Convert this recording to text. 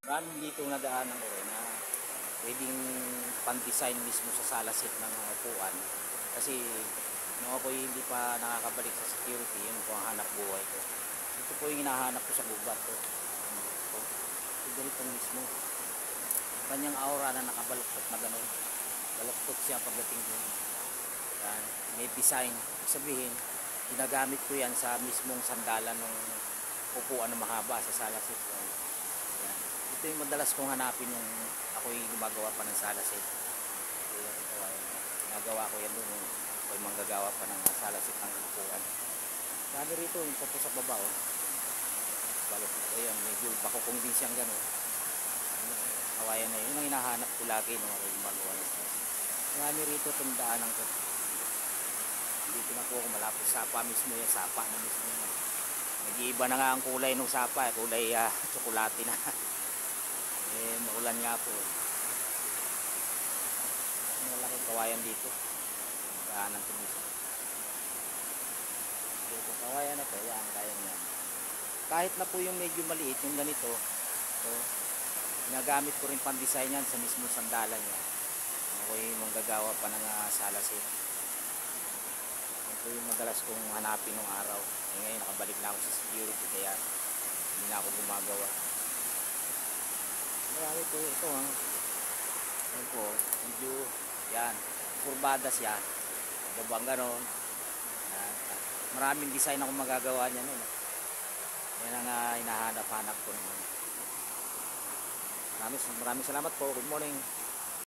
Maraming dito na daanan ko rin na pwedeng pan-design mismo sa salasit ng upuan. Kasi nung ako hindi pa nakakabalik sa security, yun po ang hanap buhay ko. Ito po yung hinahanap ko sa gubat ko. Ito ganito mismo. Kanyang aura na nakabaluktot na gano'n. Baluktot siya pagdating doon. Yan. May design. Sabihin, ginagamit ko yan sa mismong sandalan ng upuan na mahaba sa salasit. Yan. Ito yung madalas kong hanapin nung ako'y gumagawa pa ng salasit. Nagawa ko yan doon nung ako'y manggagawa pa ng salasit ng upuan. Sabi rito, yung po sa baba, oh. Baluktot. Ayan, medyo bakokong din siyang gano'n. Kawayan na yun ang hinahanap ko lagi nung ako gumagawa ng salasit. Marami rito itong daanan ko. Dito na po ako malapit sapa mismo yan, sapa na mismo yan. Nag-iiba na nga ang kulay ng sapa, kulay tsokolate na. Maulan nga po. Malaking kawayan dito. Daanan ko mismo. Dito kawayan na po, yan, kaya niyan. Kahit na po yung medyo maliit, yung ganito, so, ginagamit ko rin pan-design yan sa mismo sandalan niya. Ako'y manggagawa pa ng salasit. Ito yung madalas kong hanapin ng araw. Ngayon nakabalik na ako sa security kaya hindi na ako gumagawa. Marami po ito ha. Yan po, medyo yan, kurbada siya. Babang ganon. Maraming design ako magagawa niya nun. Yan ang hinahanap-hanap ko naman. Maraming salamat po. Good morning.